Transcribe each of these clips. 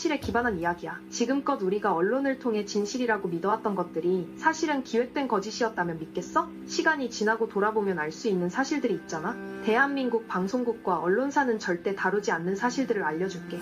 사실에 기반한 이야기야. 지금껏 우리가 언론을 통해 진실이라고 믿어왔던 것들이 사실은 기획된 거짓이었다면 믿겠어? 시간이 지나고 돌아보면 알 수 있는 사실들이 있잖아. 대한민국 방송국과 언론사는 절대 다루지 않는 사실들을 알려줄게.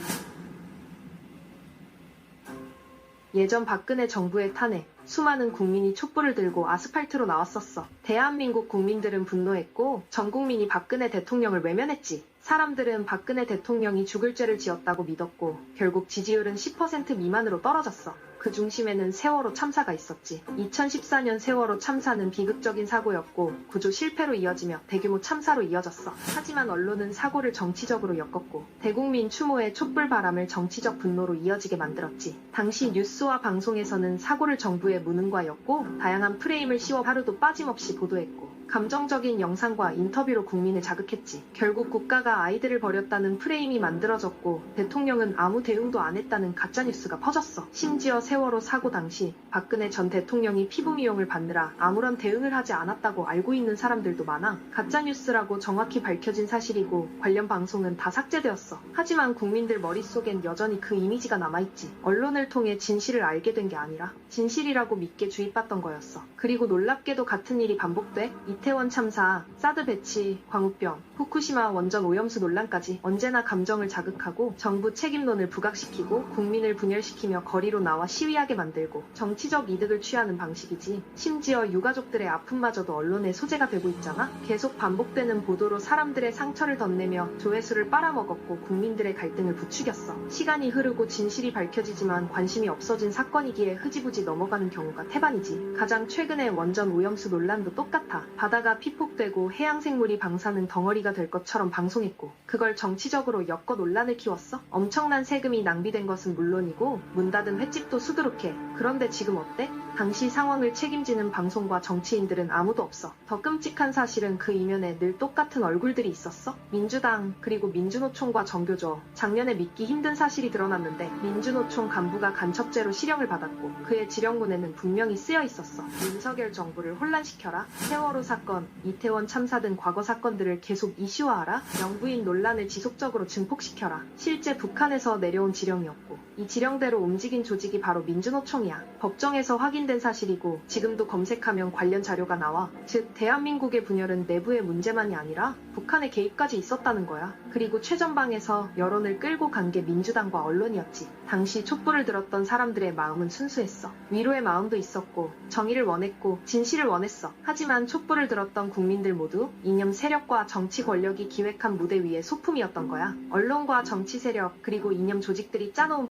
예전 박근혜 정부의 탄핵, 수많은 국민이 촛불을 들고 아스팔트로 나왔었어. 대한민국 국민들은 분노했고 전 국민이 박근혜 대통령을 외면했지. 사람들은 박근혜 대통령이 죽을 죄를 지었다고 믿었고 결국 지지율은 10% 미만으로 떨어졌어. 그 중심에는 세월호 참사가 있었지. 2014년 세월호 참사는 비극적인 사고였고 구조 실패로 이어지며 대규모 참사로 이어졌어. 하지만 언론은 사고를 정치적으로 엮었고 대국민 추모의 촛불바람을 정치적 분노로 이어지게 만들었지. 당시 뉴스와 방송에서는 사고를 정부의 무능과 였고 다양한 프레임을 씌워 하루도 빠짐없이 보도했고 감정적인 영상과 인터뷰로 국민을 자극했지. 결국 국가가 아이들을 버렸다는 프레임이 만들어졌고 대통령은 아무 대응도 안 했다는 가짜뉴스가 퍼졌어. 심지어 세월호 사고 당시 박근혜 전 대통령이 피부미용을 받느라 아무런 대응을 하지 않았다고 알고 있는 사람들도 많아. 가짜뉴스라고 정확히 밝혀진 사실이고 관련 방송은 다 삭제되었어. 하지만 국민들 머릿속엔 여전히 그 이미지가 남아있지. 언론을 통해 진실을 알게 된 게 아니라 진실이라고 믿게 주입받던 거였어. 그리고 놀랍게도 같은 일이 반복돼. 이태원 참사, 사드 배치, 광우병, 후쿠시마 원전 오염수 논란까지 언제나 감정을 자극하고 정부 책임론을 부각시키고 국민을 분열시키며 거리로 나와 시위하게 만들고 정치적 이득을 취하는 방식이지. 심지어 유가족들의 아픔마저도 언론의 소재가 되고 있잖아. 계속 반복되는 보도로 사람들의 상처를 덧내며 조회수를 빨아먹었고 국민들의 갈등을 부추겼어. 시간이 흐르고 진실이 밝혀지지만 관심이 없어진 사건이기에 흐지부지 넘어가는 경우가 태반이지. 가장 최근의 원전 오염수 논란도 똑같아. 바다가 피폭되고 해양생물이 방사능 덩어리가 될 것처럼 방송했고 그걸 정치적으로 엮어 논란을 키웠어. 엄청난 세금이 낭비된 것은 물론이고 문 닫은 횟집도 수두룩해. 그런데 지금 어때? 당시 상황을 책임지는 방송과 정치인들은 아무도 없어. 더 끔찍한 사실은 그 이면에 늘 똑같은 얼굴들이 있었어. 민주당 그리고 민주노총과 정교조. 작년에 믿기 힘든 사실이 드러났는데 민주노총 간부가 간첩죄로 실형을 받았고 그의 지령문에는 분명히 쓰여 있었어. 윤석열 정부를 혼란시켜라. 세월호 사건, 이태원 참사 등 과거 사건들을 계속 이슈화하라. 영부인 논란을 지속적으로 증폭시켜라. 실제 북한에서 내려온 지령이었고 이 지령대로 움직인 조직이 바로 민주노총이야. 법정에서 확인된 사실이고 지금도 검색하면 관련 자료가 나와. 즉 대한민국의 분열은 내부의 문제만이 아니라 북한의 개입까지 있었다는 거야. 그리고 최전방에서 여론을 끌고 간 게 민주당과 언론이었지. 당시 촛불을 들었던 사람들의 마음은 순수했어. 위로의 마음도 있었고 정의를 원했고 진실을 원했어. 하지만 촛불을 들었던 국민들 모두 이념 세력과 정치 권력이 기획한 무대 위의 소품이었던 거야. 언론과 정치 세력 그리고 이념 조직들이 짜놓은